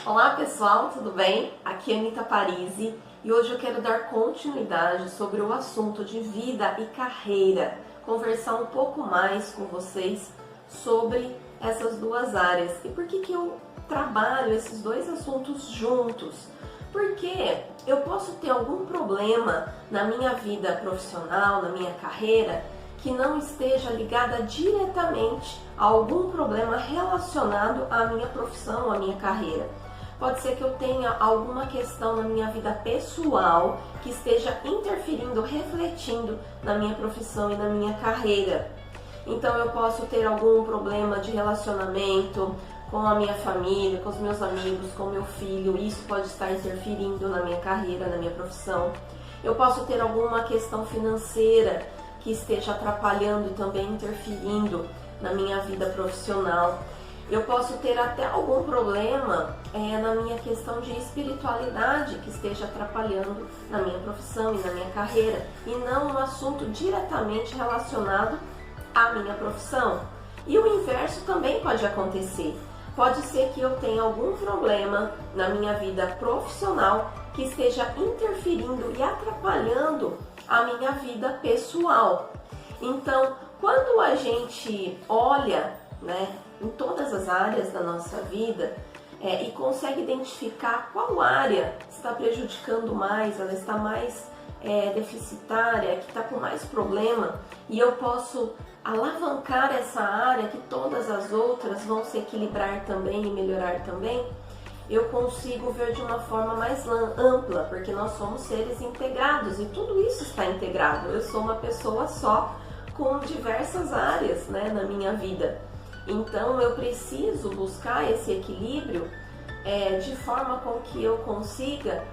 Olá pessoal, tudo bem? Aqui é Anitta Parisi e hoje eu quero dar continuidade sobre o assunto de vida e carreira, conversar um pouco mais com vocês sobre essas duas áreas e por que eu trabalho esses dois assuntos juntos. Porque eu posso ter algum problema na minha vida profissional, na minha carreira, que não esteja ligada diretamente a algum problema relacionado à minha profissão, à minha carreira. Pode ser que eu tenha alguma questão na minha vida pessoal que esteja interferindo, refletindo na minha profissão e na minha carreira. Então eu posso ter algum problema de relacionamento com a minha família, com os meus amigos, com o meu filho, isso pode estar interferindo na minha carreira, na minha profissão. Eu posso ter alguma questão financeira que esteja atrapalhando e também interferindo na minha vida profissional. Eu posso ter até algum problema na minha questão de espiritualidade que esteja atrapalhando na minha profissão e na minha carreira, e não um assunto diretamente relacionado à minha profissão. E o inverso também pode acontecer. Pode ser que eu tenha algum problema na minha vida profissional que esteja interferindo e atrapalhando a minha vida pessoal. Então, quando a gente olha, em todas as áreas da nossa vida e consegue identificar qual área está prejudicando mais, ela está mais deficitária, que está com mais problema, e eu posso alavancar essa área, que todas as outras vão se equilibrar também e melhorar também, eu consigo ver de uma forma mais ampla, porque nós somos seres integrados e tudo isso está integrado. Eu sou uma pessoa só com diversas áreas na minha vida. Então eu preciso buscar esse equilíbrio de forma com que eu consiga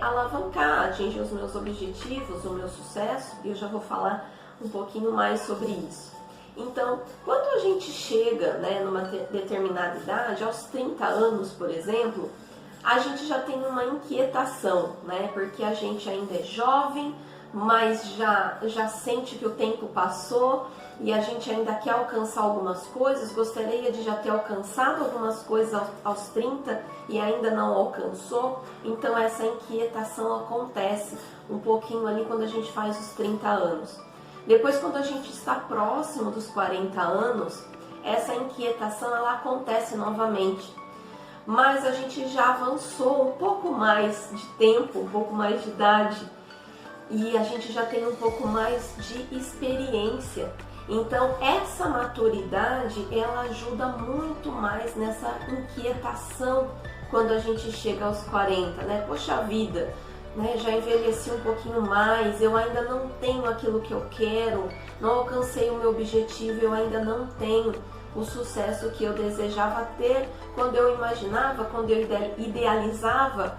alavancar, atingir os meus objetivos, o meu sucesso, e eu já vou falar um pouquinho mais sobre isso. Então, quando a gente chega numa determinada idade, aos 30 anos, por exemplo, a gente já tem uma inquietação, porque a gente ainda é jovem, mas já sente que o tempo passou e a gente ainda quer alcançar algumas coisas, gostaria de já ter alcançado algumas coisas aos 30 e ainda não alcançou, então essa inquietação acontece um pouquinho ali quando a gente faz os 30 anos. Depois, quando a gente está próximo dos 40 anos, essa inquietação ela acontece novamente. Mas a gente já avançou um pouco mais de tempo, um pouco mais de idade, e a gente já tem um pouco mais de experiência. Então, essa maturidade, ela ajuda muito mais nessa inquietação quando a gente chega aos 40, Poxa vida, já envelheci um pouquinho mais, eu ainda não tenho aquilo que eu quero, não alcancei o meu objetivo, eu ainda não tenho o sucesso que eu desejava ter quando eu imaginava, quando eu idealizava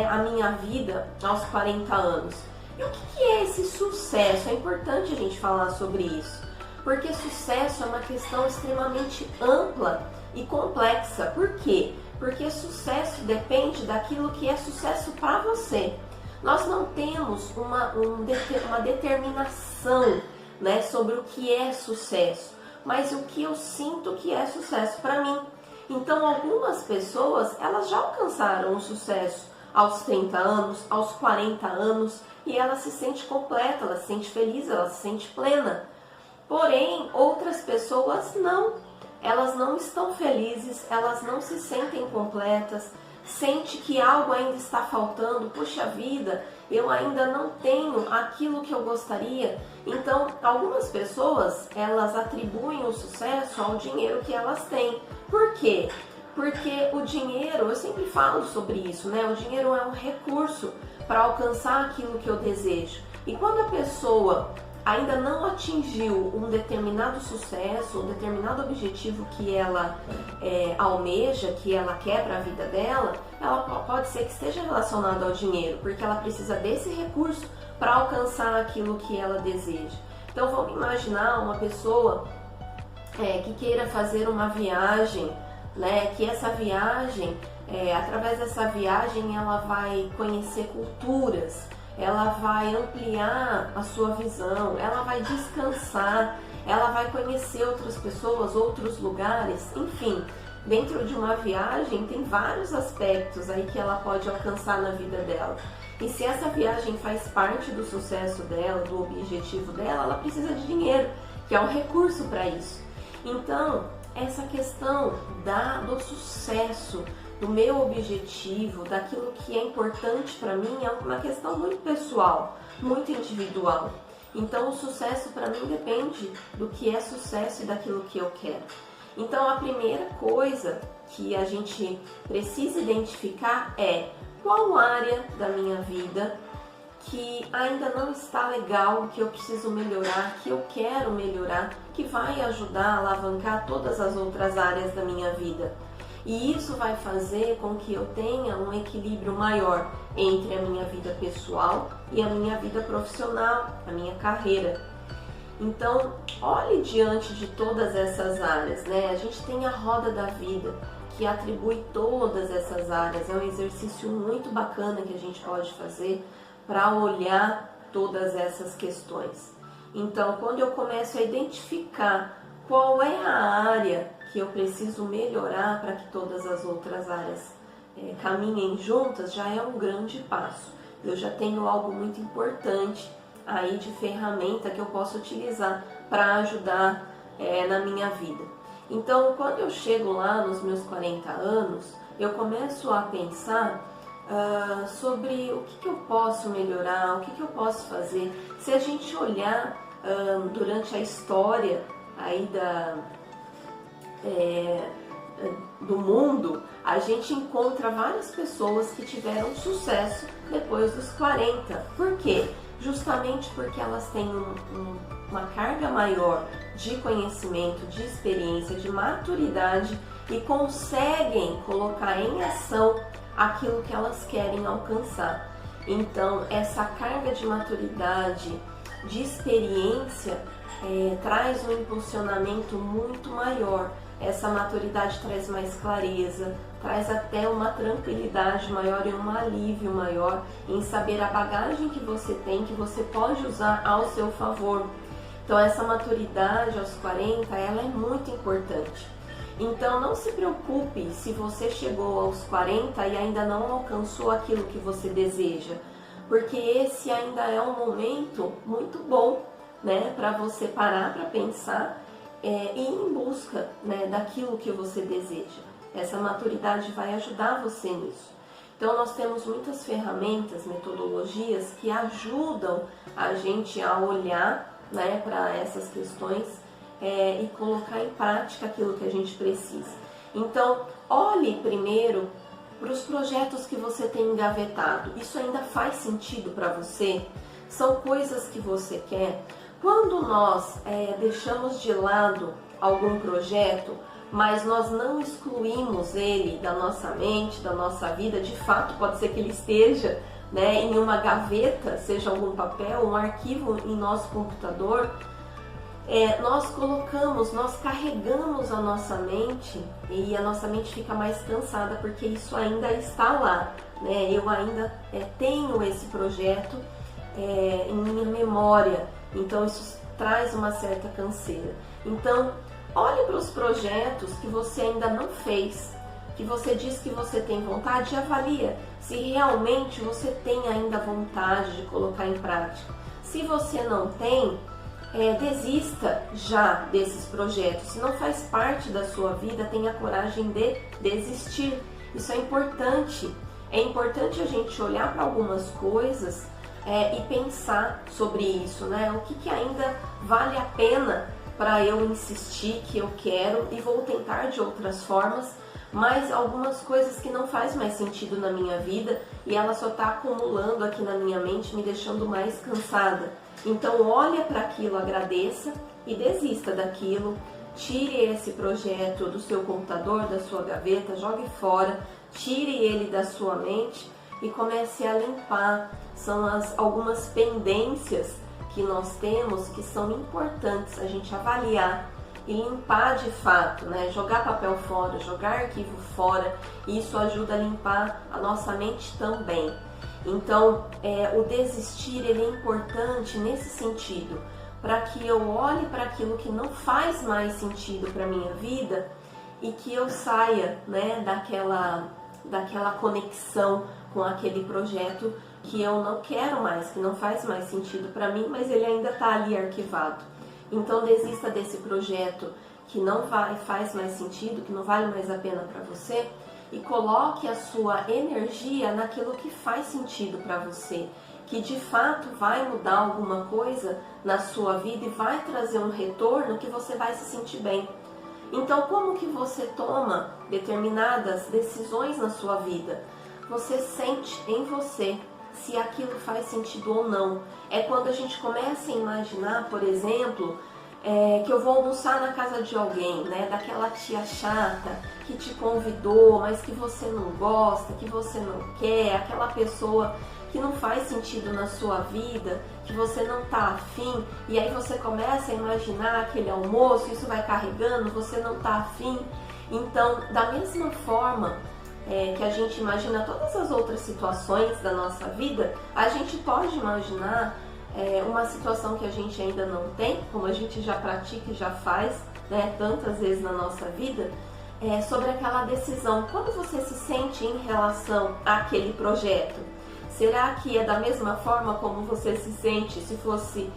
a minha vida aos 40 anos. E o que é esse sucesso? É importante a gente falar sobre isso, porque sucesso é uma questão extremamente ampla e complexa. Por quê? Porque sucesso depende daquilo que é sucesso para você. Nós não temos uma determinação sobre o que é sucesso, mas o que eu sinto que é sucesso para mim. Então, algumas pessoas, elas já alcançaram o sucesso aos 30 anos, aos 40 anos, e ela se sente completa, ela se sente feliz, ela se sente plena. Porém, outras pessoas não. Elas não estão felizes, elas não se sentem completas, sente que algo ainda está faltando, puxa vida, eu ainda não tenho aquilo que eu gostaria. Então, algumas pessoas, elas atribuem o sucesso ao dinheiro que elas têm. Por quê? Porque o dinheiro, eu sempre falo sobre isso, o dinheiro é um recurso para alcançar aquilo que eu desejo. E quando a pessoa ainda não atingiu um determinado sucesso, um determinado objetivo que ela almeja, que ela quer para a vida dela, ela pode ser que esteja relacionado ao dinheiro, porque ela precisa desse recurso para alcançar aquilo que ela deseja. Então vamos imaginar uma pessoa que queira fazer uma viagem, que essa viagem, através dessa viagem ela vai conhecer culturas, ela vai ampliar a sua visão, ela vai descansar, ela vai conhecer outras pessoas, outros lugares, enfim, dentro de uma viagem tem vários aspectos aí que ela pode alcançar na vida dela. E se essa viagem faz parte do sucesso dela, do objetivo dela, ela precisa de dinheiro, que é um recurso para isso. Então, essa questão do sucesso, do meu objetivo, daquilo que é importante para mim, é uma questão muito pessoal, muito individual. Então, o sucesso para mim depende do que é sucesso e daquilo que eu quero. Então, a primeira coisa que a gente precisa identificar é qual área da minha vida que ainda não está legal, que eu preciso melhorar, que eu quero melhorar, que vai ajudar a alavancar todas as outras áreas da minha vida. E isso vai fazer com que eu tenha um equilíbrio maior entre a minha vida pessoal e a minha vida profissional, a minha carreira. Então, olhe diante de todas essas áreas, né? A gente tem a roda da vida, que atribui todas essas áreas. É um exercício muito bacana que a gente pode fazer para olhar todas essas questões. Então, quando eu começo a identificar qual é a área que eu preciso melhorar para que todas as outras áreas caminhem juntas, já é um grande passo. Eu já tenho algo muito importante aí de ferramenta que eu posso utilizar para ajudar na minha vida. Então, quando eu chego lá nos meus 40 anos, eu começo a pensar sobre o que eu posso melhorar, o que eu posso fazer. Se a gente olhar durante a história aí do mundo, a gente encontra várias pessoas que tiveram sucesso depois dos 40. Por quê? Justamente porque elas têm uma carga maior de conhecimento, de experiência, de maturidade e conseguem colocar em ação aquilo que elas querem alcançar. Então, essa carga de maturidade, de experiência, traz um impulsionamento muito maior. Essa maturidade traz mais clareza, traz até uma tranquilidade maior e um alívio maior em saber a bagagem que você tem, que você pode usar ao seu favor. Então, essa maturidade aos 40, ela é muito importante. Então, não se preocupe se você chegou aos 40 e ainda não alcançou aquilo que você deseja, porque esse ainda é um momento muito bom, né, para você parar para pensar e ir em busca, né, daquilo que você deseja. Essa maturidade vai ajudar você nisso. Então, nós temos muitas ferramentas, metodologias que ajudam a gente a olhar, né, para essas questões e colocar em prática aquilo que a gente precisa. Então, olhe primeiro para os projetos que você tem engavetado. Isso ainda faz sentido para você? São coisas que você quer? Quando nós deixamos de lado algum projeto, mas nós não excluímos ele da nossa mente, da nossa vida, de fato pode ser que ele esteja, né, em uma gaveta, seja algum papel, um arquivo em nosso computador, nós carregamos a nossa mente e a nossa mente fica mais cansada porque isso ainda está lá, né? Eu ainda tenho esse projeto em minha memória, então isso traz uma certa canseira. Então, olhe para os projetos que você ainda não fez, que você diz que você tem vontade, e avalia se realmente você tem ainda vontade de colocar em prática. Se você não tem, desista já desses projetos. Se não faz parte da sua vida, tenha coragem de desistir. Isso é importante. É importante a gente olhar para algumas coisas e pensar sobre isso, né? O que ainda vale a pena para eu insistir que eu quero e vou tentar de outras formas, mas algumas coisas que não faz mais sentido na minha vida e ela só está acumulando aqui na minha mente, me deixando mais cansada. Então, olha para aquilo, agradeça e desista daquilo. Tire esse projeto do seu computador, da sua gaveta, jogue fora, tire ele da sua mente e comece a limpar. São algumas pendências que nós temos que são importantes a gente avaliar e limpar de fato, né? Jogar papel fora, jogar arquivo fora, isso ajuda a limpar a nossa mente também. Então, o desistir ele é importante nesse sentido, para que eu olhe para aquilo que não faz mais sentido para a minha vida e que eu saia, né, daquela conexão com aquele projeto que eu não quero mais, que não faz mais sentido para mim, mas ele ainda está ali arquivado. Então desista desse projeto que não faz mais sentido, que não vale mais a pena para você, e coloque a sua energia naquilo que faz sentido para você, que de fato vai mudar alguma coisa na sua vida e vai trazer um retorno que você vai se sentir bem. Então, como que você toma determinadas decisões na sua vida? Você sente em você se aquilo faz sentido ou não. É quando a gente começa a imaginar, por exemplo, que eu vou almoçar na casa de alguém, né? Daquela tia chata que te convidou, mas que você não gosta, que você não quer, aquela pessoa que não faz sentido na sua vida, que você não tá afim, e aí você começa a imaginar aquele almoço, isso vai carregando, você não tá afim. Então, da mesma forma que a gente imagina todas as outras situações da nossa vida, a gente pode imaginar uma situação que a gente ainda não tem, como a gente já pratica e já faz, né, tantas vezes na nossa vida, sobre aquela decisão. Quando você se sente em relação àquele projeto? Será que é da mesma forma como você se sente se fosse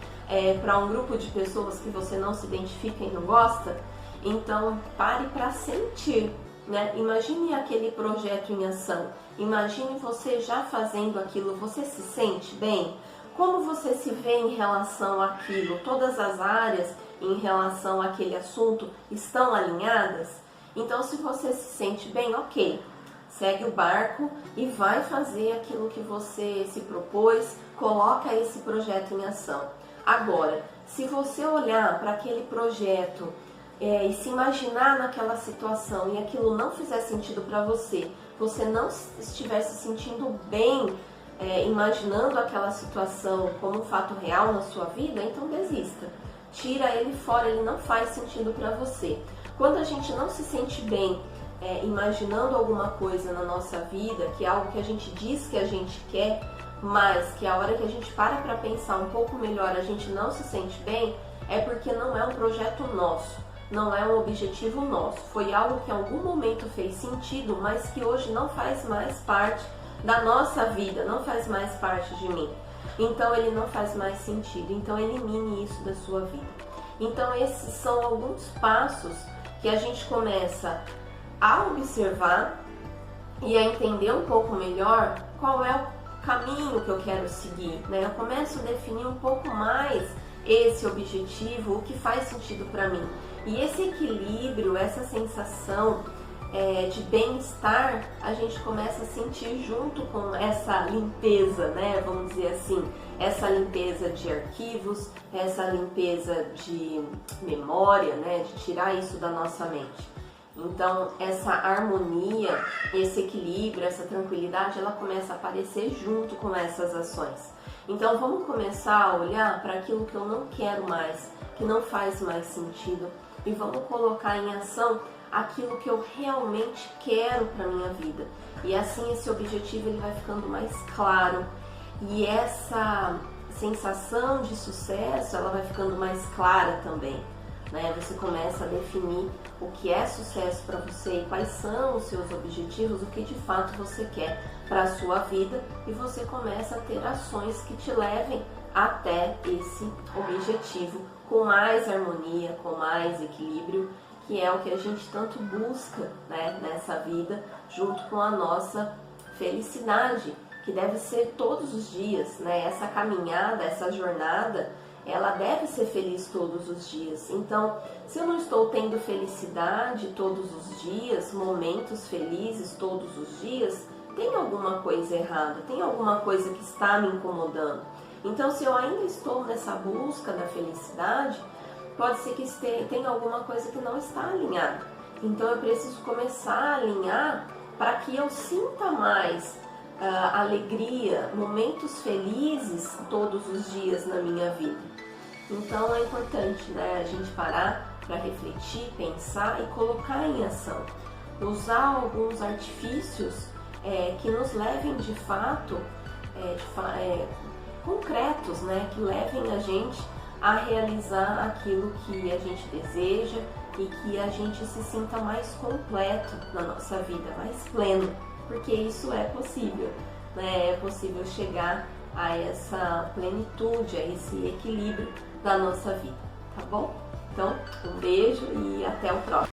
para um grupo de pessoas que você não se identifica e não gosta? Então pare para sentir, né? Imagine aquele projeto em ação, imagine você já fazendo aquilo, você se sente bem? Como você se vê em relação àquilo? Todas as áreas em relação àquele assunto estão alinhadas? Então se você se sente bem, ok, segue o barco e vai fazer aquilo que você se propôs, coloca esse projeto em ação. Agora, se você olhar para aquele projeto e se imaginar naquela situação e aquilo não fizer sentido para você, você não estiver se sentindo bem imaginando aquela situação como um fato real na sua vida, então desista. Tira ele fora, ele não faz sentido para você. Quando a gente não se sente bem imaginando alguma coisa na nossa vida, que é algo que a gente diz que a gente quer, mas que a hora que a gente para pensar um pouco melhor a gente não se sente bem, é porque não é um projeto nosso, não é um objetivo nosso. Foi algo que em algum momento fez sentido, mas que hoje não faz mais parte da nossa vida, não faz mais parte de mim. Então ele não faz mais sentido, então elimine isso da sua vida. Então esses são alguns passos que a gente começa a observar e a entender um pouco melhor qual é o caminho que eu quero seguir, né? Eu começo a definir um pouco mais esse objetivo, o que faz sentido para mim. E esse equilíbrio, essa sensação de bem-estar, a gente começa a sentir junto com essa limpeza, né? Vamos dizer assim, essa limpeza de arquivos, essa limpeza de memória, né? De tirar isso da nossa mente. Então, essa harmonia, esse equilíbrio, essa tranquilidade, ela começa a aparecer junto com essas ações. Então, vamos começar a olhar para aquilo que eu não quero mais, que não faz mais sentido, e vamos colocar em ação aquilo que eu realmente quero para minha vida. E assim esse objetivo ele vai ficando mais claro, e essa sensação de sucesso ela vai ficando mais clara também. Você começa a definir o que é sucesso para você e quais são os seus objetivos, o que de fato você quer para a sua vida, e você começa a ter ações que te levem até esse objetivo com mais harmonia, com mais equilíbrio, que é o que a gente tanto busca, né, nessa vida, junto com a nossa felicidade, que deve ser todos os dias, né? Essa caminhada, essa jornada, ela deve ser feliz todos os dias. Então, se eu não estou tendo felicidade todos os dias, momentos felizes todos os dias, tem alguma coisa errada, tem alguma coisa que está me incomodando. Então, se eu ainda estou nessa busca da felicidade, pode ser que tenha alguma coisa que não está alinhada. Então, eu preciso começar a alinhar para que eu sinta mais alegria, momentos felizes todos os dias na minha vida. Então é importante, né, a gente parar para refletir, pensar e colocar em ação. Usar alguns artifícios que nos levem de fato, concretos, né, que levem a gente a realizar aquilo que a gente deseja, e que a gente se sinta mais completo na nossa vida, mais pleno, porque isso é possível, né? É possível chegar a essa plenitude, a esse equilíbrio da nossa vida, tá bom? Então, um beijo e até o próximo.